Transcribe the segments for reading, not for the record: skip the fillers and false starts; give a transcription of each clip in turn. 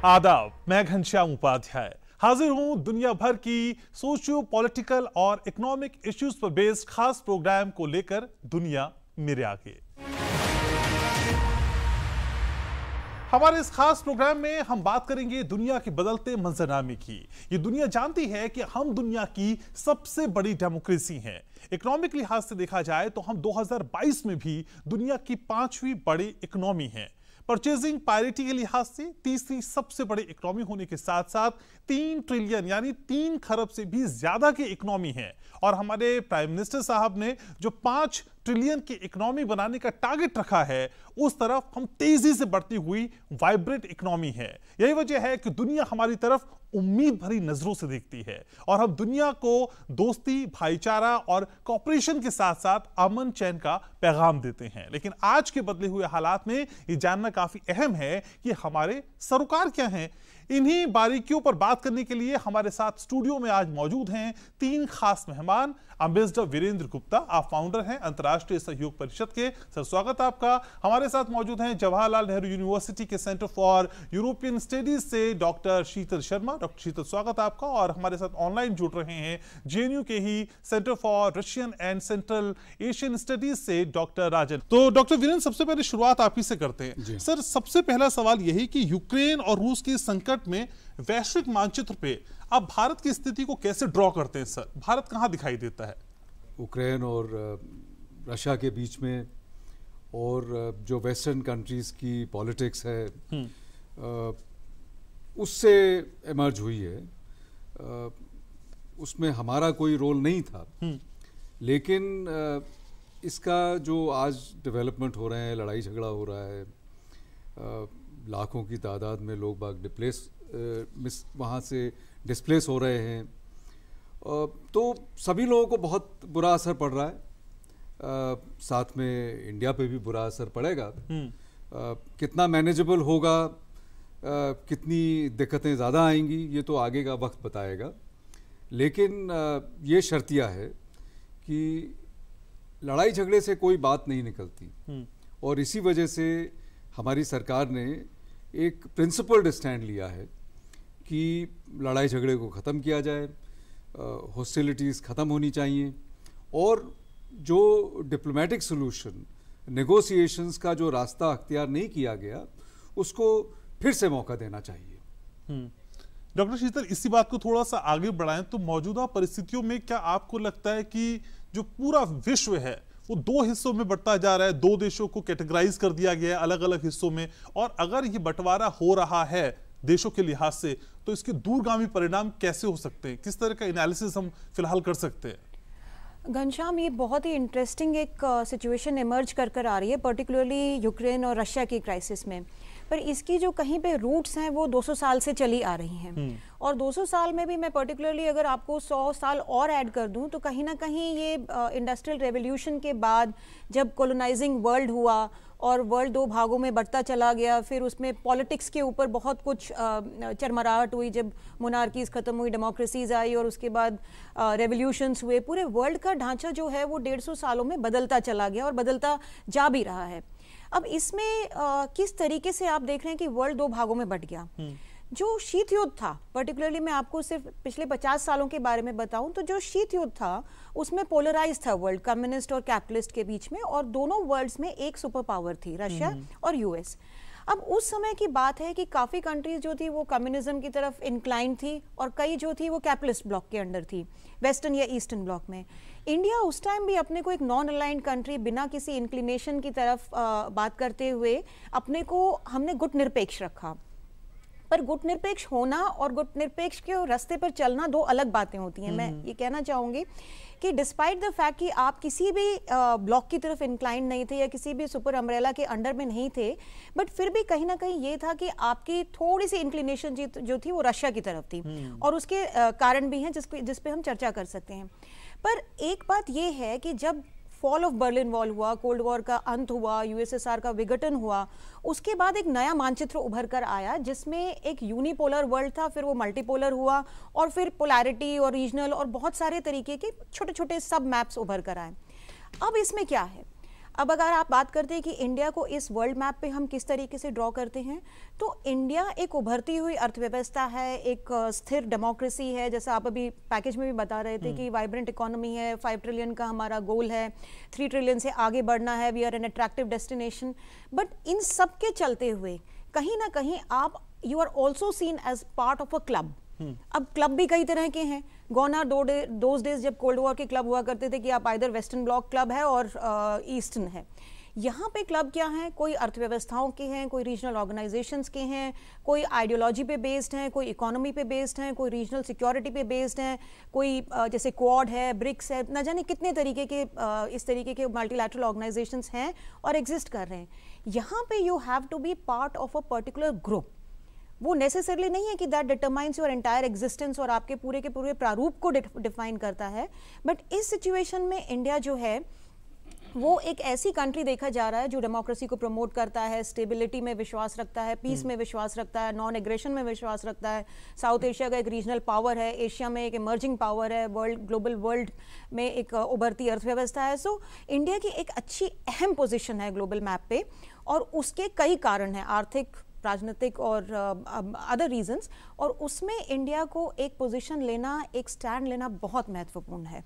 आदाब, मैं घनश्याम उपाध्याय हाजिर हूं दुनिया भर की सोशियो पॉलिटिकल और इकोनॉमिक इश्यूज पर बेस्ड खास प्रोग्राम को लेकर दुनिया मेरे आगे। हमारे इस खास प्रोग्राम में हम बात करेंगे दुनिया के बदलते मंजरनामे की। ये दुनिया जानती है कि हम दुनिया की सबसे बड़ी डेमोक्रेसी हैं। इकोनॉमिक लिहाज से देखा जाए तो हम 2022 में भी दुनिया की 5वीं बड़ी इकोनॉमी हैं। परचेजिंग पैरिटी के लिहाज से तीसरी सबसे बड़ी इकोनॉमी होने के साथ साथ 3 ट्रिलियन यानी 3 खरब से भी ज्यादा की इकोनॉमी है। और हमारे प्राइम मिनिस्टर साहब ने जो 5 ट्रिलियन की इकोनॉमी बनाने का टारगेट रखा है, उस तरफ हम तेजी से बढ़ती हुई वाइब्रेंट इकोनॉमी है। यही वजह है कि दुनिया हमारी तरफ उम्मीद भरी नजरों से देखती है और हम दुनिया को दोस्ती, भाईचारा और कॉपरेशन के साथ साथ अमन चैन का पैगाम देते हैं। लेकिन आज के बदले हुए हालात में ये जानना काफी अहम है कि हमारे सरोकार क्या हैं। इन्हीं बारीकियों पर बात करने के लिए हमारे साथ स्टूडियो में आज मौजूद हैं 3 खास मेहमान। एम्बेसडर वीरेंद्र गुप्ता, आप फाउंडर हैं अंतर्राष्ट्रीय सहयोग परिषद के। सर, स्वागत है आपका। हमारे साथ मौजूद हैं जवाहरलाल नेहरू यूनिवर्सिटी के सेंटर फॉर यूरोपियन स्टडीज से डॉक्टर शीतल शर्मा। डॉक्टर शीतल, स्वागत है आपका। और हमारे साथ ऑनलाइन जुड़ रहे हैं जेएनयू के ही centre for Russian and Central Asian studies से डॉक्टर राजन। तो डॉक्टर वीरेंद्र, सबसे पहले शुरुआत आप ही से करते हैं। सर, सबसे पहला सवाल यही कि यूक्रेन और रूस के संकट में वैश्विक मानचित्र पे आप भारत की स्थिति को कैसे ड्रॉ करते हैं? सर, भारत कहां दिखाई देता है? यूक्रेन और रशिया के बीच में और जो वेस्टर्न कंट्रीज की पॉलिटिक्स है उससे इमर्ज हुई है। उसमें हमारा कोई रोल नहीं था, लेकिन इसका जो आज डेवलपमेंट हो रहे हैं, लड़ाई झगड़ा हो रहा है, लाखों की तादाद में लोग बाग वहाँ से डिस्प्लेस हो रहे हैं, तो सभी लोगों को बहुत बुरा असर पड़ रहा है। साथ में इंडिया पे भी बुरा असर पड़ेगा। कितना मैनेजेबल होगा, कितनी दिक्कतें ज़्यादा आएंगी, ये तो आगे का वक्त बताएगा। लेकिन ये शर्तिया है कि लड़ाई झगड़े से कोई बात नहीं निकलती और इसी वजह से हमारी सरकार ने एक प्रिंसिपल्ड स्टैंड लिया है कि लड़ाई झगड़े को ख़त्म किया जाए, हॉस्टिलिटीज़ ख़त्म होनी चाहिए और जो डिप्लोमेटिक सोल्यूशन, नेगोशिएशंस का जो रास्ता अख्तियार नहीं किया गया, उसको फिर से मौका देना चाहिए। डॉक्टर शीतल, इसी बात को थोड़ा सा आगे बढ़ाएं तो मौजूदा परिस्थितियों में क्या आपको लगता है कि जो पूरा विश्व है वो 2 हिस्सों में बढ़ता जा रहा है? 2 देशों को कैटेगराइज कर दिया गया है अलग अलग हिस्सों में, और अगर ये बंटवारा हो रहा है देशों के लिहाज से तो इसके दूरगामी परिणाम कैसे हो सकते हैं? किस तरह का एनालिसिस हम फिलहाल कर सकते हैं? घनश्याम, ये बहुत ही इंटरेस्टिंग एक सिचुएशन इमर्ज कर आ रही है, पर्टिकुलरली यूक्रेन और रशिया की क्राइसिस में। पर इसकी जो कहीं पे रूट्स हैं वो 200 साल से चली आ रही हैं। और 200 साल में भी मैं पर्टिकुलरली अगर आपको 100 साल और ऐड कर दूं तो कहीं ना कहीं ये इंडस्ट्रियल रेवोल्यूशन के बाद जब कॉलोनाइजिंग वर्ल्ड हुआ और वर्ल्ड 2 भागों में बढ़ता चला गया, फिर उसमें पॉलिटिक्स के ऊपर बहुत कुछ चरमराहट हुई, जब मोनार्कीज ख़त्म हुई, डेमोक्रेसीज आई और उसके बाद रेवोल्यूशंस हुए, पूरे वर्ल्ड का ढांचा जो है वो 150 सालों में बदलता चला गया और बदलता जा भी रहा है। अब इसमें किस तरीके से आप देख रहे हैं कि वर्ल्ड 2 भागों में बंट गया। जो शीत युद्ध था, पर्टिकुलरली मैं आपको सिर्फ पिछले 50 सालों के बारे में बताऊं तो जो शीत युद्ध था उसमें पोलराइज था वर्ल्ड, कम्युनिस्ट और कैपिटलिस्ट के बीच में, और दोनों वर्ल्ड्स में एक सुपर पावर थी, रशिया और यूएस। अब उस समय की बात है कि काफ़ी कंट्रीज जो थी वो कम्युनिज्म की तरफ इंक्लाइन थी और कई जो थी वो कैपिटलिस्ट ब्लॉक के अंडर थी, वेस्टर्न या ईस्टर्न ब्लॉक में। इंडिया उस टाइम भी अपने को एक नॉन अलाइंड कंट्री, बिना किसी इंक्लिनेशन की तरफ बात करते हुए अपने को हमने गुट निरपेक्ष रखा। पर गुट निरपेक्ष होना और गुट निरपेक्ष के रास्ते पर चलना 2 अलग बातें होती हैं। मैं ये कहना चाहूँगी कि डिस्पाइट द फैक्ट कि आप किसी भी ब्लॉक की तरफ इंक्लाइन नहीं थे या किसी भी सुपर अम्ब्रेला के अंडर में नहीं थे, बट फिर भी कहीं ना कहीं ये था कि आपकी थोड़ी सी इंक्लिनेशन जो थी वो रशिया की तरफ थी और उसके कारण भी हैं जिस पे हम चर्चा कर सकते हैं। पर एक बात ये है कि जब फॉल ऑफ बर्लिन वॉल हुआ, कोल्ड वॉर का अंत हुआ, यूएसएसआर का विघटन हुआ, उसके बाद एक नया मानचित्र उभर कर आया जिसमें एक यूनिपोलर वर्ल्ड था, फिर वो मल्टीपोलर हुआ और फिर पोलैरिटी और रीजनल और बहुत सारे तरीके के छोटे छोटे सब मैप्स उभर कर आए। अब इसमें क्या है, अब अगर आप बात करते हैं कि इंडिया को इस वर्ल्ड मैप पे हम किस तरीके से ड्रॉ करते हैं, तो इंडिया एक उभरती हुई अर्थव्यवस्था है, एक स्थिर डेमोक्रेसी है, जैसा आप अभी पैकेज में भी बता रहे थे कि वाइब्रेंट इकोनॉमी है, 5 ट्रिलियन का हमारा गोल है, 3 ट्रिलियन से आगे बढ़ना है, we are an attractive destination. But इन सब के चलते हुए कहीं ना कहीं आप you are also seen as part of a club. अब क्लब भी कई तरह के हैं। गॉन आर दोज डेज जब कोल्ड वॉर के क्लब हुआ करते थे कि आप आइदर वेस्टर्न ब्लॉक क्लब है और ईस्टर्न है। यहाँ पे क्लब क्या है, कोई अर्थव्यवस्थाओं के हैं, कोई रीजनल ऑर्गेनाइजेशंस के हैं, कोई आइडियोलॉजी पे बेस्ड हैं, कोई इकोनॉमी पे बेस्ड हैं, कोई रीजनल सिक्योरिटी पे बेस्ड हैं, कोई जैसे क्वाड है, ब्रिक्स है, न जाने कितने तरीके के इस तरीके के मल्टीलैटरल ऑर्गेनाइजेशंस हैं और एग्जिस्ट कर रहे हैं। यहाँ पे you have to be part of a particular group. वो नेसेसरली नहीं है कि that determines your entire existence और आपके पूरे के पूरे प्रारूप को डिफाइन करता है। बट इस सिचुएशन में इंडिया जो है वो एक ऐसी कंट्री देखा जा रहा है जो डेमोक्रेसी को प्रमोट करता है, स्टेबिलिटी में विश्वास रखता है, पीस में विश्वास रखता है, नॉन एग्रेशन में विश्वास रखता है, साउथ एशिया का एक रीजनल पावर है, एशिया में एक इमर्जिंग पावर है, ग्लोबल वर्ल्ड में एक उभरती अर्थव्यवस्था है। सो इंडिया की एक अच्छी अहम पोजिशन है ग्लोबल मैप पे, और उसके कई कारण हैं, आर्थिक, राजनीतिक और अदर रीजंस, और उसमें इंडिया को एक पोजीशन लेना, एक स्टैंड लेना बहुत महत्वपूर्ण है।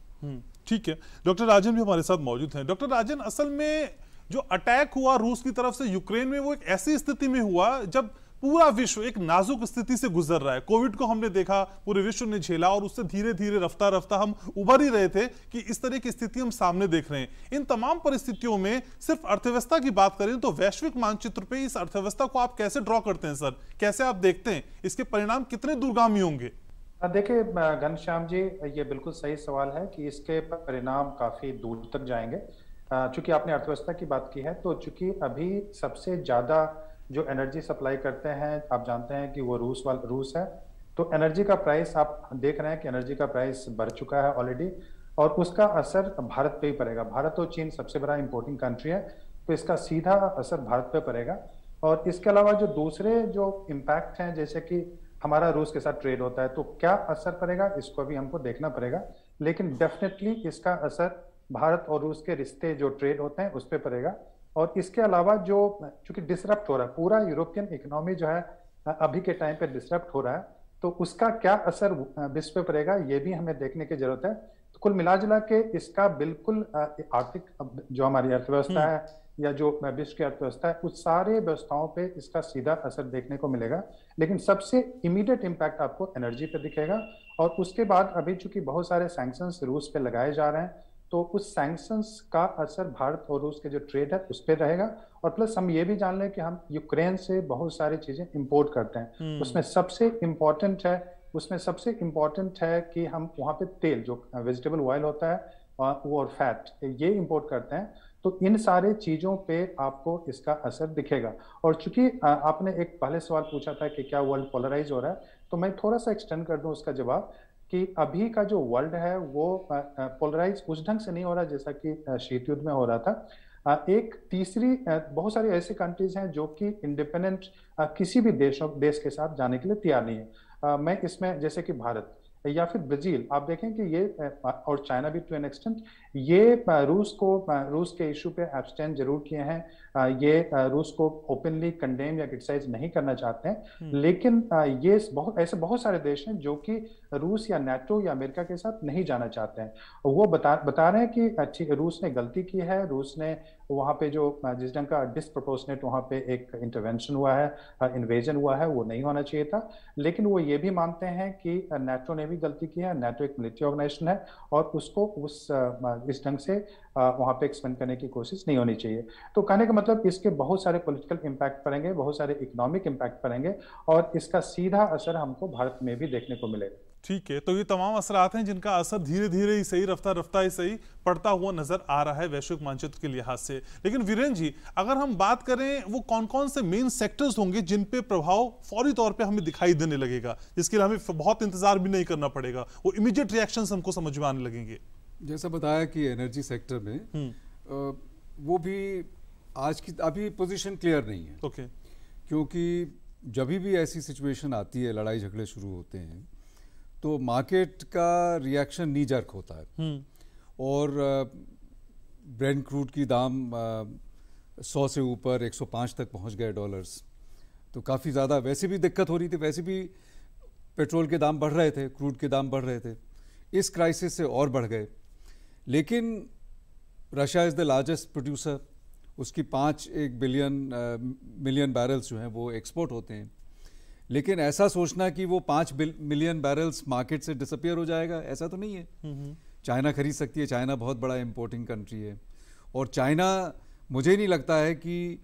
ठीक है, डॉक्टर राजन भी हमारे साथ मौजूद हैं। डॉक्टर राजन, असल में जो अटैक हुआ रूस की तरफ से यूक्रेन में, वो एक ऐसी स्थिति में हुआ जब पूरा विश्व एक नाजुक स्थिति से गुजर रहा है। कोविड को हमने देखा, पूरे विश्व ने झेला, और उससे धीरे धीरे रफ्ता रफ्ता हम उभर ही रहे थे कि इस तरह की स्थिति हम सामने देख रहे हैं। इन तमाम परिस्थितियों में सिर्फ अर्थव्यवस्था की बात करें तो वैश्विक मानचित्र पे इस अर्थव्यवस्था को आप कैसे ड्रॉ करते हैं सर? कैसे आप देखते हैं इसके परिणाम कितने दूरगामी होंगे? देखिए घनश्याम जी, ये बिल्कुल सही सवाल है कि इसके परिणाम काफी दूर तक जाएंगे। चूंकि आपने अर्थव्यवस्था की बात की है, तो चूंकि अभी सबसे ज्यादा जो एनर्जी सप्लाई करते हैं, आप जानते हैं कि वो रूस है, तो एनर्जी का प्राइस आप देख रहे हैं कि एनर्जी का प्राइस बढ़ चुका है ऑलरेडी, और उसका असर भारत पे ही पड़ेगा। भारत और चीन सबसे बड़ा इंपोर्टिंग कंट्री है, तो इसका सीधा असर भारत पे पड़ेगा। और इसके अलावा जो दूसरे जो इम्पैक्ट हैं, जैसे कि हमारा रूस के साथ ट्रेड होता है, तो क्या असर पड़ेगा इसको भी हमको देखना पड़ेगा। लेकिन डेफिनेटली इसका असर भारत और रूस के रिश्ते, जो ट्रेड होते हैं, उस पर पड़ेगा। और इसके अलावा जो चूंकि डिसरप्ट हो रहा है, पूरा यूरोपियन इकोनॉमी जो है अभी के टाइम पे डिसरप्ट हो रहा है, तो उसका क्या असर विश्व पे पड़ेगा, ये भी हमें देखने की जरूरत है। तो कुल मिला जुला के इसका बिल्कुल आर्थिक जो हमारी अर्थव्यवस्था है या जो विश्व की अर्थव्यवस्था है, उस सारे व्यवस्थाओं पे इसका सीधा असर देखने को मिलेगा। लेकिन सबसे इमीडिएट इम्पैक्ट आपको एनर्जी पे दिखेगा, और उसके बाद अभी चूंकि बहुत सारे सैंक्शंस रूस पे लगाए जा रहे हैं, तो उस सैंक्शंस का असर भारत और रूस के जो ट्रेड है उस पर रहेगा। और प्लस हम ये भी जान लें कि हम यूक्रेन से बहुत सारी चीजें इंपोर्ट करते हैं। उसमें सबसे इम्पोर्टेंट है कि हम वहाँ पे तेल, जो वेजिटेबल ऑयल होता है, वो और फैट, ये इंपोर्ट करते हैं। तो इन सारे चीजों पे आपको इसका असर दिखेगा। और चूंकि आपने एक पहले सवाल पूछा था कि क्या वर्ल्ड पोलराइज हो रहा है, तो मैं थोड़ा सा एक्सटेंड कर दूं उसका जवाब कि अभी का जो वर्ल्ड है वो पोलराइज उस ढंग से नहीं हो रहा जैसा कि शीत युद्ध में हो रहा था। एक तीसरी बहुत सारी ऐसी कंट्रीज हैं जो कि इंडिपेंडेंट किसी भी देश के साथ जाने के लिए तैयार नहीं है। मैं इसमें जैसे कि भारत या फिर ब्राजील, आप देखें कि ये, और चाइना भी टू एन एक्सटेंट, ये रूस के इशू पे एब्सटेन जरूर किए हैं। ये रूस को ओपनली कंडेम या क्रिटिसाइज नहीं करना चाहते हैं। लेकिन ये ऐसे बहुत सारे देश हैं जो कि रूस या नाटो या अमेरिका के साथ नहीं जाना चाहते हैं। वो बता रहे हैं कि रूस ने गलती की है, रूस ने वहाँ पे जो जिस ढंग का डिसप्रोपोर्शनेट वहाँ पे एक इंटरवेंशन हुआ है, इन्वेजन हुआ है, वो नहीं होना चाहिए था। लेकिन वो ये भी मानते हैं कि नाटो ने भी गलती की है, नाटो एक मिलिट्री ऑर्गेनाइजेशन है, और उसको इस ढंग से वहाँ पे एक्सपेंड करने की कोशिश नहीं होनी चाहिए। तो कहने का मतलब इसके बहुत सारे पॉलिटिकल इम्पैक्ट पड़ेंगे, बहुत सारे इकोनॉमिक इम्पैक्ट पड़ेंगे, और इसका सीधा असर हमको भारत में भी देखने को मिलेगा। ठीक है, तो ये तमाम असरात हैं जिनका असर धीरे धीरे ही सही, रफ्ता रफ्ता ही सही पड़ता हुआ नजर आ रहा है वैश्विक मानचित्र के लिहाज से। लेकिन वीरेंद्र जी, अगर हम बात करें वो कौन कौन से मेन सेक्टर्स होंगे जिन पे प्रभाव फौरी तौर पे हमें दिखाई देने लगेगा, जिसके लिए हमें बहुत इंतजार भी नहीं करना पड़ेगा, वो इमीडिएट रिएक्शंस हमको समझ में आने लगेंगे? जैसा बताया कि एनर्जी सेक्टर में वो भी आज की अभी पोजीशन क्लियर नहीं है। ओके। क्योंकि जब भी ऐसी सिचुएशन आती है, लड़ाई झगड़े शुरू होते हैं, तो मार्केट का रिएक्शन नी जर्क होता है। और ब्रेंट क्रूड की दाम 100 से ऊपर 105 तक पहुंच गए डॉलर्स, तो काफ़ी ज़्यादा वैसे भी दिक्कत हो रही थी, वैसे भी पेट्रोल के दाम बढ़ रहे थे, क्रूड के दाम बढ़ रहे थे, इस क्राइसिस से और बढ़ गए। लेकिन Russia is the largest producer, उसकी 5 मिलियन बैरल्स जो हैं वो एक्सपोर्ट होते हैं। लेकिन ऐसा सोचना कि वो 5 मिलियन बैरल्स मार्केट से डिसअपियर हो जाएगा, ऐसा तो नहीं है। चाइना खरीद सकती है, चाइना बहुत बड़ा इंपोर्टिंग कंट्री है, और चाइना मुझे नहीं लगता है कि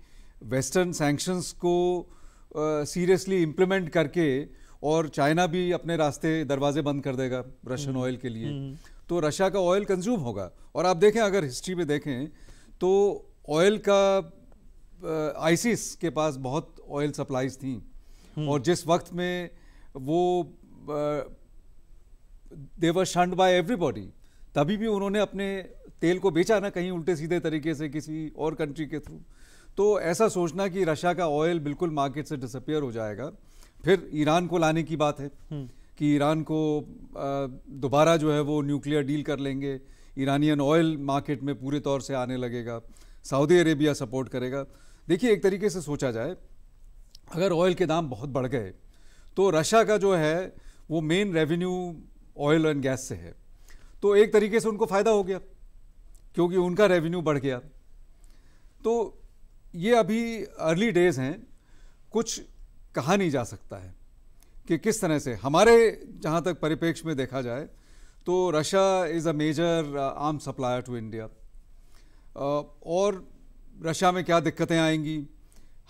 वेस्टर्न सैंक्शंस को सीरियसली इम्प्लीमेंट करके और चाइना भी अपने रास्ते दरवाजे बंद कर देगा रशियन ऑयल के लिए, तो रशिया का ऑयल कंज्यूम होगा। और आप देखें, अगर हिस्ट्री में देखें तो ऑयल का आईसिस के पास बहुत ऑयल सप्लाईज थी, और जिस वक्त में वो दे वर शन्ड बाय एवरीबॉडी, तभी भी उन्होंने अपने तेल को बेचा ना कहीं उल्टे सीधे तरीके से किसी और कंट्री के थ्रू। तो ऐसा सोचना कि रशिया का ऑयल बिल्कुल मार्केट से डिसअपियर हो जाएगा। फिर ईरान को लाने की बात है कि ईरान को दोबारा जो है वो न्यूक्लियर डील कर लेंगे, ईरानियन ऑयल मार्केट में पूरे तौर से आने लगेगा, सऊदी अरेबिया सपोर्ट करेगा। देखिए, एक तरीके से सोचा जाए, अगर ऑयल के दाम बहुत बढ़ गए तो रशिया का जो है वो main revenue oil and gas से है, तो एक तरीके से उनको फ़ायदा हो गया क्योंकि उनका रेवेन्यू बढ़ गया। तो ये अभी अर्ली डेज हैं, कुछ कहा नहीं जा सकता है कि किस तरह से। हमारे जहाँ तक परिप्रेक्ष्य में देखा जाए तो Russia is a major arm supplier to India, और रशिया में क्या दिक्कतें आएंगी,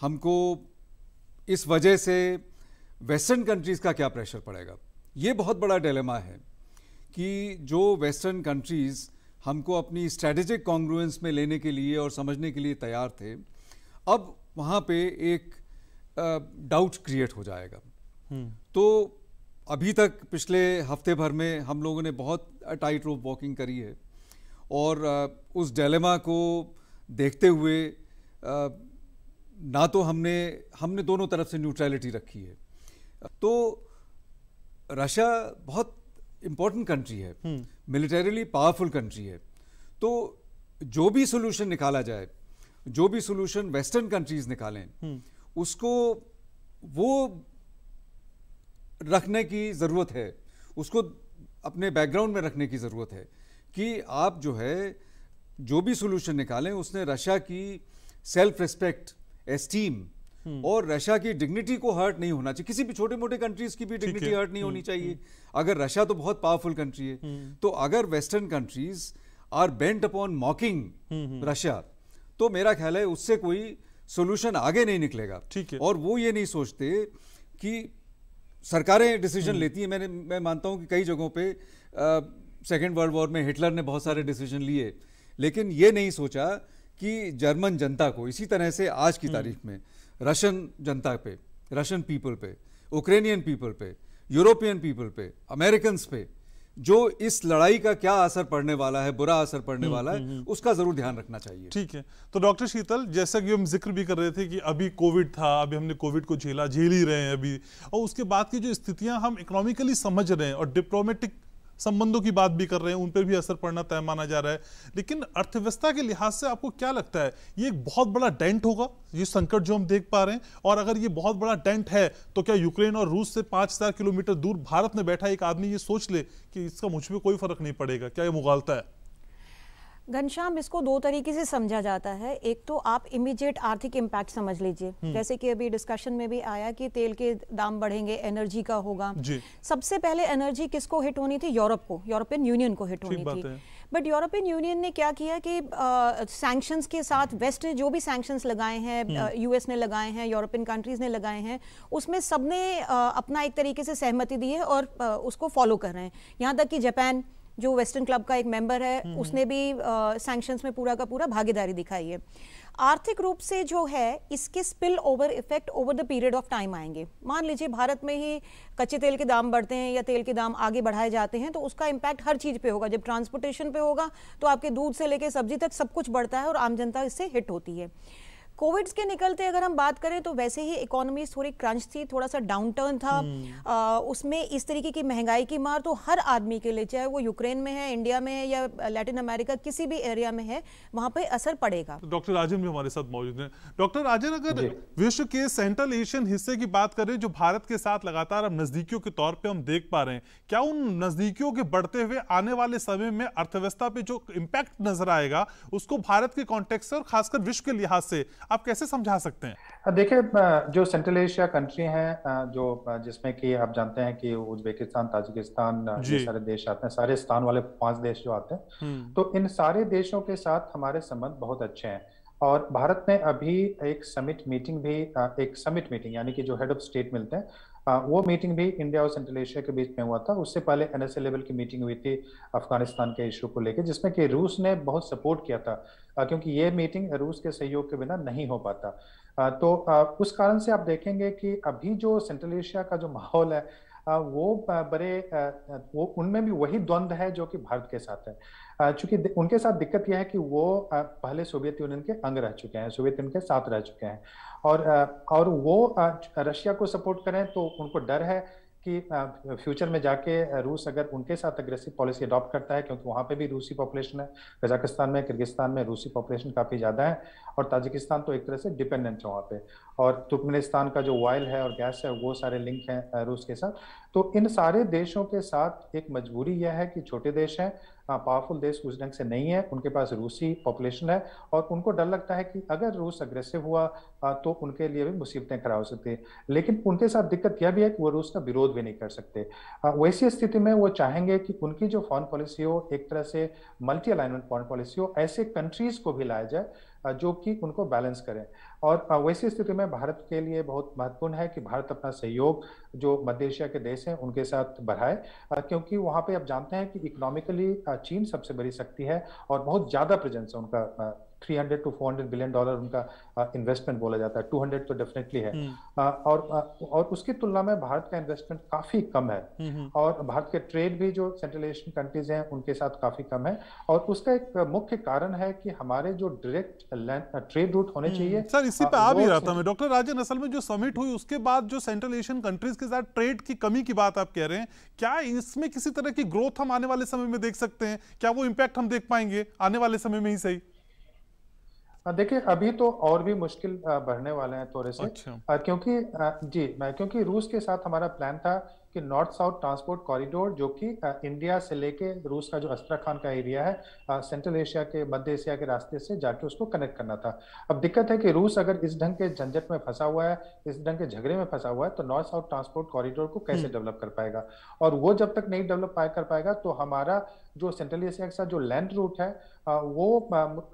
हमको इस वजह से वेस्टर्न कंट्रीज़ का क्या प्रेशर पड़ेगा, ये बहुत बड़ा डिलेमा है कि जो वेस्टर्न कंट्रीज़ हमको अपनी स्ट्रेटेजिक कॉन्ग्रुएंस में लेने के लिए और समझने के लिए तैयार थे, अब वहाँ पे एक डाउट क्रिएट हो जाएगा। तो अभी तक पिछले हफ्ते भर में हम लोगों ने बहुत टाइट रोप वॉकिंग करी है, और उस डिलेमा को देखते हुए ना तो हमने दोनों तरफ से न्यूट्रलिटी रखी है। तो रशिया बहुत इम्पोर्टेंट कंट्री है, मिलिटरीली पावरफुल कंट्री है, तो जो भी सोल्यूशन निकाला जाए, जो भी सोल्यूशन वेस्टर्न कंट्रीज निकालें, उसको वो रखने की ज़रूरत है, उसको अपने बैकग्राउंड में रखने की ज़रूरत है कि आप जो है जो भी सोल्यूशन निकालें उसने रशिया की सेल्फ रिस्पेक्ट, एस्टीम और रशिया की डिग्निटी को हर्ट नहीं होना चाहिए। किसी भी छोटे मोटे कंट्रीज की भी डिग्निटी हर्ट नहीं होनी चाहिए। अगर रशिया तो बहुत पावरफुल कंट्री है, तो अगर western countries are bent upon mocking Russia, तो मेरा ख्याल है उससे कोई सोल्यूशन आगे नहीं निकलेगा। और वो ये नहीं सोचते कि सरकारें डिसीजन लेती हैं। मैं मानता हूं कि कई जगहों पे सेकेंड वर्ल्ड वॉर में हिटलर ने बहुत सारे डिसीजन लिए, लेकिन ये नहीं सोचा कि जर्मन जनता को, इसी तरह से आज की तारीख में रशियन जनता पे, रशियन पीपल पे, यूक्रेनियन पीपल पे, यूरोपियन पीपल पे, अमेरिकन्स पे जो इस लड़ाई का क्या असर पड़ने वाला है, बुरा असर पड़ने वाला है, उसका जरूर ध्यान रखना चाहिए। ठीक है, तो डॉक्टर शीतल, जैसा कि हम जिक्र भी कर रहे थे कि अभी कोविड था, अभी हमने कोविड को झेल ही रहे हैं अभी, और उसके बाद की जो स्थितियां हम इकोनॉमिकली समझ रहे हैं और डिप्लोमेटिक संबंधों की बात भी कर रहे हैं, उन पर भी असर पड़ना तय माना जा रहा है। लेकिन अर्थव्यवस्था के लिहाज से आपको क्या लगता है, ये एक बहुत बड़ा डेंट होगा ये संकट जो हम देख पा रहे हैं? और अगर ये बहुत बड़ा डेंट है तो क्या यूक्रेन और रूस से 5000 किलोमीटर दूर भारत में बैठा एक आदमी ये सोच ले कि इसका मुझ पे कोई फर्क नहीं पड़ेगा, क्या ये मुगालता है? घनश्याम, इसको दो तरीके से समझा जाता है। एक तो आप इमीडिएट आर्थिक इम्पैक्ट समझ लीजिए, जैसे कि अभी डिस्कशन में भी आया कि तेल के दाम बढ़ेंगे, एनर्जी का होगा। सबसे पहले एनर्जी किसको हिट होनी थी? यूरोप को, यूरोपियन यूनियन को हिट होनी थी। बट यूरोपियन यूनियन ने क्या किया कि सैंक्शंस के साथ वेस्ट ने जो भी सैंक्शंस लगाए हैं, यूएस ने लगाए हैं, यूरोपियन कंट्रीज ने लगाए हैं, उसमें सबने अपना एक तरीके से सहमति दी है और उसको फॉलो कर रहे हैं। यहाँ तक कि जापान जो वेस्टर्न क्लब का एक मेंबर है, उसने भी सैंक्शंस में पूरा का पूरा भागीदारी दिखाई है। आर्थिक रूप से जो है इसके spill over effect over the period of time आएंगे। मान लीजिए भारत में ही कच्चे तेल के दाम बढ़ते हैं या तेल के दाम आगे बढ़ाए जाते हैं, तो उसका इम्पैक्ट हर चीज़ पे होगा। जब ट्रांसपोर्टेशन पे होगा तो आपके दूध से लेके सब्जी तक सब कुछ बढ़ता है और आम जनता इससे हिट होती है। कोविड के निकलते अगर हम बात करें तो वैसे ही इकोनॉमी थोड़ी क्रंच थी, थोड़ा सा डाउनटर्न था। उसमें इस तरीके की महंगाई की मार तो हर आदमी के लिए, चाहे वो यूक्रेन में है, इंडिया में है या लैटिन अमेरिका किसी भी एरिया में है, वहां पे असर पड़ेगा। डॉक्टर राजन भी हमारे साथ मौजूद हैं। डॉक्टर राजन, अगर विश्व के सेंट्रल एशियन हिस्से की बात करें जो भारत के साथ लगातार अब नजदीकियों के तौर पे हम देख पा रहे हैं, क्या उन नजदीकियों के बढ़ते हुए आने वाले समय में अर्थव्यवस्था पे जो इंपैक्ट नजर आएगा उसको भारत के कॉन्टेक्स्ट से और खासकर विश्व के लिहाज से आप कैसे समझा सकते हैं? देखिए, जो सेंट्रल एशिया कंट्री हैं, जो जिसमें कि आप जानते हैं कि उज्बेकिस्तान, ताजिकिस्तान, ये सारे देश आते हैं, सारे स्थान वाले 5 देश जो आते हैं, तो इन सारे देशों के साथ हमारे संबंध बहुत अच्छे हैं। और भारत ने अभी एक समिट मीटिंग यानी कि जो हेड ऑफ स्टेट मिलते हैं, वो मीटिंग भी इंडिया और सेंट्रल एशिया के बीच में हुआ था। उससे पहले NSA लेवल की मीटिंग हुई थी अफगानिस्तान के इशू को लेकर, जिसमें कि रूस ने बहुत सपोर्ट किया था, क्योंकि ये मीटिंग रूस के सहयोग के बिना नहीं हो पाता। तो उस कारण से आप देखेंगे कि अभी जो सेंट्रल एशिया का जो माहौल है, वो उनमें भी वही द्वंद्व है जो कि भारत के साथ है। चूंकि उनके साथ दिक्कत यह है कि वो पहले सोवियत यूनियन के अंग रह चुके हैं, सोवियत यूनियन के साथ रह चुके हैं, और वो रशिया को सपोर्ट करें तो उनको डर है कि फ्यूचर में जाके रूस अगर उनके साथ अग्रेसिव पॉलिसी अडॉप्ट करता है, क्योंकि वहाँ पे भी रूसी पॉपुलेशन है, कजाकिस्तान में, किर्गिस्तान में रूसी पॉपुलेशन काफ़ी ज़्यादा है, और ताजिकिस्तान तो एक तरह से डिपेंडेंट है वहाँ पे, और तुर्कमेनिस्तान का जो ऑयल है और गैस है वो सारे लिंक हैं रूस के साथ। तो इन सारे देशों के साथ एक मजबूरी यह है कि छोटे देश हैं, पावरफुल देश उस ढंग से नहीं है, उनके पास रूसी पॉपुलेशन है, और उनको डर लगता है कि अगर रूस अग्रेसिव हुआ तो उनके लिए भी मुसीबतें खड़ा हो सकती है। लेकिन उनके साथ दिक्कत यह भी है कि वो रूस का विरोध भी नहीं कर सकते। वैसी स्थिति में वो चाहेंगे कि उनकी जो फॉरेन पॉलिसी हो एक तरह से मल्टी अलाइनमेंट फॉरेन पॉलिसी हो, ऐसे कंट्रीज को भी लाया जाए जो कि उनको बैलेंस करें। और वैसी स्थिति में भारत के लिए बहुत महत्वपूर्ण है कि भारत अपना सहयोग जो मध्य एशिया के देश हैं उनके साथ बढ़ाए, क्योंकि वहाँ पे आप जानते हैं कि इकोनॉमिकली चीन सबसे बड़ी शक्ति है और बहुत ज़्यादा प्रेजेंस है उनका। 300 to 400 बिलियन डॉलर उनका इन्वेस्टमेंट बोला जाता है, 200 तो डेफिनेटली है, और उसकी तुलना में भारत का इन्वेस्टमेंट काफी कम है, और भारत के ट्रेड भी जो सेंट्रल एशियन कंट्रीज हैं उनके साथ काफी कम है, और उसका एक मुख्य कारण है कि हमारे जो डायरेक्ट ट्रेड रूट होने चाहिए। सर, इसी पे आ भी रहा था मैं। डॉक्टर राजन, असल में जो समिट हुई उसके बाद जो सेंट्रल एशियन कंट्रीज के साथ ट्रेड की कमी की बात आप कह रहे हैं, क्या इसमें किसी तरह की ग्रोथ हम आने वाले समय में देख सकते हैं? क्या वो इंपैक्ट हम देख पाएंगे आने वाले समय में ही सही? देखिए, अभी तो और भी मुश्किल बढ़ने वाले हैं थोड़े से। अच्छा। क्योंकि रूस के साथ हमारा प्लान था कि नॉर्थ साउथ ट्रांसपोर्ट कॉरिडोर, जो कि इंडिया से लेके रूस का जो अस्ट्राखान का एरिया है, सेंट्रल एशिया के, मध्य एशिया के रास्ते से जाके उसको कनेक्ट करना था। अब दिक्कत है कि रूस अगर इस ढंग के झंझट में फंसा हुआ है, इस ढंग के झगड़े में फंसा हुआ है, तो नॉर्थ साउथ ट्रांसपोर्ट कॉरिडोर को कैसे डेवलप कर पाएगा? और वो जब तक नहीं डेवलप कर पाएगा तो हमारा जो सेंट्रल एशिया के साथ जो लैंड रूट है वो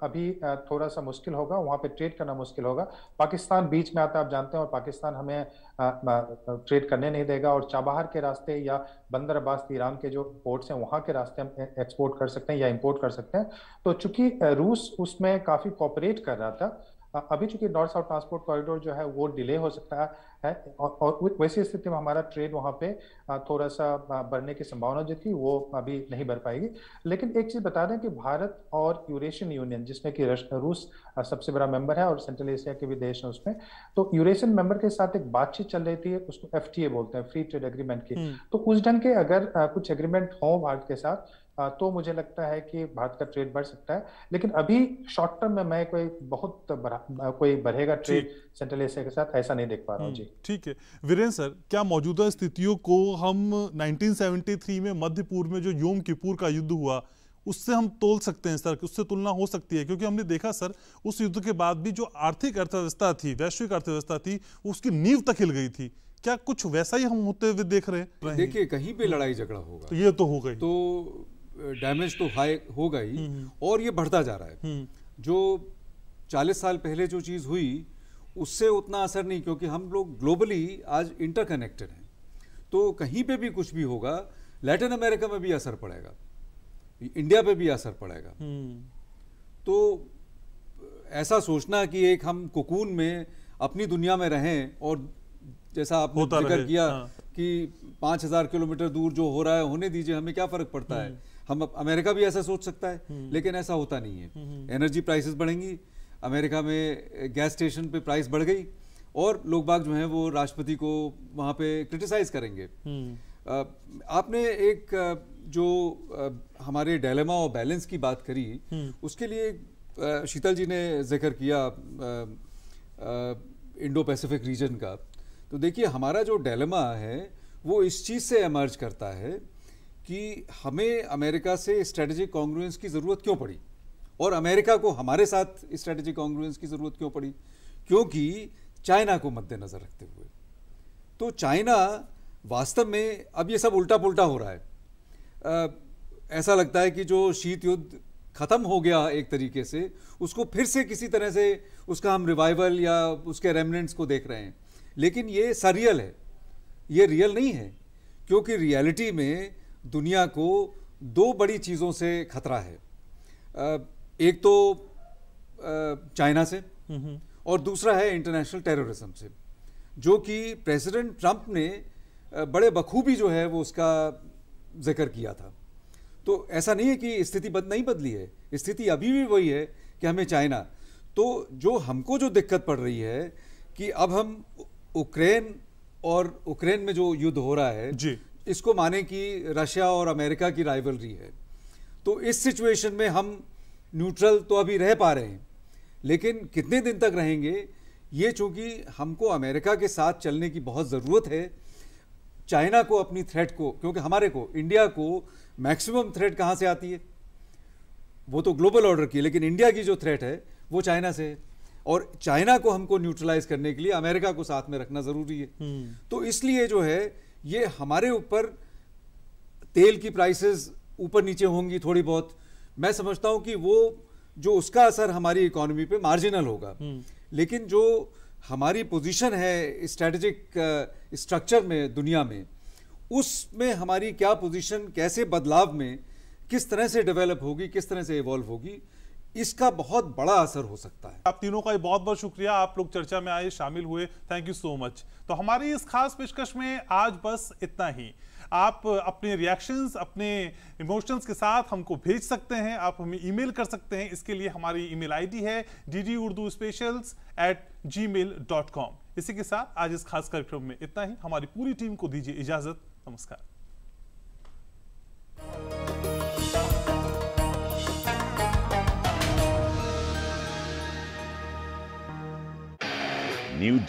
अभी थोड़ा सा मुश्किल होगा, वहाँ पे ट्रेड करना मुश्किल होगा। पाकिस्तान बीच में आता है, आप जानते हैं, और पाकिस्तान हमें ट्रेड करने नहीं देगा, और चाबहार के रास्ते या बंदर अब्बास ईरान के जो पोर्ट्स हैं वहाँ के रास्ते हम एक्सपोर्ट कर सकते हैं या इंपोर्ट कर सकते हैं। तो चूंकि रूस उसमें काफ़ी कोऑपरेट कर रहा था, अभी चूंकि नॉर्थ साउथ ट्रांसपोर्ट कॉरिडोर जो है वो डिले हो सकता है, और वैसी स्थिति में हमारा ट्रेड वहाँ पे थोड़ा सा बढ़ने की संभावना जो थी वो अभी नहीं बढ़ पाएगी। लेकिन एक चीज़ बता दें कि भारत और यूरेशियन यूनियन, जिसमें कि रूस सबसे बड़ा मेंबर है और सेंट्रल एशिया के भी देश हैं उसमें, तो यूरेशियन मेंबर के साथ एक बातचीत चल रही थी, उसको FTA बोलते हैं, फ्री ट्रेड एग्रीमेंट की। तो उस ढंग के अगर कुछ एग्रीमेंट हो भारत के साथ तो मुझे लगता है कि भारत का ट्रेड बढ़ सकता है। लेकिन अभी शॉर्ट टर्म में मैं कोई बढ़ेगा ट्रेड सेंट्रल एशिया के साथ ऐसा नहीं देख पा रहा हूँ। जी ठीक है। वीरेंद्र सर, क्या मौजूदा स्थितियों को हम 1973 में मध्य पूर्व में जो योम किपुर का युद्ध हुआ उससे हम तोल सकते हैं सर? उससे तुलना हो सकती है? क्योंकि हमने देखा सर उस युद्ध के बाद भी जो आर्थिक अर्थव्यवस्था थी, वैश्विक अर्थव्यवस्था थी, उसकी नींव तक हिल गई थी। क्या कुछ वैसा ही हम होते हुए देख रहे हैं? देखिए, कहीं पे लड़ाई झगड़ा होगा तो ये तो हो गई, तो डैमेज तो हाई होगा ही, और ये बढ़ता जा रहा है। जो 40 साल पहले जो चीज़ हुई उससे उतना असर नहीं, क्योंकि हम लोग ग्लोबली आज इंटरकनेक्टेड हैं। तो कहीं पे भी कुछ भी होगा, लैटिन अमेरिका में भी असर पड़ेगा, इंडिया पे भी असर पड़ेगा। तो ऐसा सोचना कि एक हम कोकून में अपनी दुनिया में रहें, और जैसा आपने जिक्र किया कि 5000 किलोमीटर दूर जो हो रहा है होने दीजिए, हमें क्या फर्क पड़ता है। हम अमेरिका भी ऐसा सोच सकता है, लेकिन ऐसा होता नहीं है। एनर्जी प्राइसेस बढ़ेंगी, अमेरिका में गैस स्टेशन पे प्राइस बढ़ गई और लोग बाग जो हैं वो राष्ट्रपति को वहाँ पे क्रिटिसाइज करेंगे। आपने एक जो हमारे डायलेमा और बैलेंस की बात करी, उसके लिए शीतल जी ने जिक्र किया इंडो पैसिफिक रीजन का। तो देखिए हमारा जो डायलेमा है वो इस चीज़ से एमर्ज करता है कि हमें अमेरिका से स्ट्रेटेजिक कॉन्ग्रुएंस की ज़रूरत क्यों पड़ी और अमेरिका को हमारे साथ स्ट्रेटेजिक कॉन्ग्रुएंस की ज़रूरत क्यों पड़ी, क्योंकि चाइना को मद्देनज़र रखते हुए। तो चाइना वास्तव में अब ये सब उल्टा पुल्टा हो रहा है। ऐसा लगता है कि जो शीत युद्ध ख़त्म हो गया एक तरीके से, उसको फिर से किसी तरह से उसका हम रिवाइवल या उसके रेमिनेंट्स को देख रहे हैं, लेकिन ये सरियल है, ये रियल नहीं है। क्योंकि रियलिटी में दुनिया को दो बड़ी चीज़ों से खतरा है, एक तो चाइना से और दूसरा है इंटरनेशनल टेररिज्म से, जो कि प्रेसिडेंट ट्रंप ने बड़े बखूबी जो है वो उसका जिक्र किया था। तो ऐसा नहीं है कि स्थिति नहीं बदली है, स्थिति अभी भी वही है कि हमें चाइना। तो जो हमको जो दिक्कत पड़ रही है कि अब हम यूक्रेन में जो युद्ध हो रहा है जी, इसको माने कि रशिया और अमेरिका की राइवलरी है। तो इस सिचुएशन में हम न्यूट्रल तो अभी रह पा रहे हैं, लेकिन कितने दिन तक रहेंगे ये, चूंकि हमको अमेरिका के साथ चलने की बहुत ज़रूरत है। चाइना को अपनी थ्रेट को, क्योंकि हमारे को इंडिया को मैक्सिमम थ्रेट कहाँ से आती है, वो तो ग्लोबल ऑर्डर की, लेकिन इंडिया की जो थ्रेट है वो चाइना से है और चाइना को हमको न्यूट्रलाइज करने के लिए अमेरिका को साथ में रखना ज़रूरी है। तो इसलिए जो है ये हमारे ऊपर तेल की प्राइसेस ऊपर नीचे होंगी थोड़ी बहुत, मैं समझता हूँ कि वो जो उसका असर हमारी इकोनॉमी पे मार्जिनल होगा, लेकिन जो हमारी पोजीशन है स्ट्रेटेजिक स्ट्रक्चर में दुनिया में, उसमें हमारी क्या पोजीशन कैसे बदलाव में किस तरह से डेवलप होगी, किस तरह से इवॉल्व होगी, इसका बहुत बड़ा असर हो सकता है। आप तीनों का बहुत बहुत शुक्रिया, आप लोग चर्चा में आए, शामिल हुए, थैंक यू सो मच। तो हमारी इस खास पेशकश में आज बस इतना ही। आप अपने रिएक्शंस, अपने इमोशंस के साथ हमको भेज सकते हैं, आप हमें ईमेल कर सकते हैं। इसके लिए हमारी ईमेल आईडी है ddurduspecials@gmail.com। इसी के साथ आज इस खास कार्यक्रम में इतना ही। हमारी पूरी टीम को दीजिए इजाजत, नमस्कार। New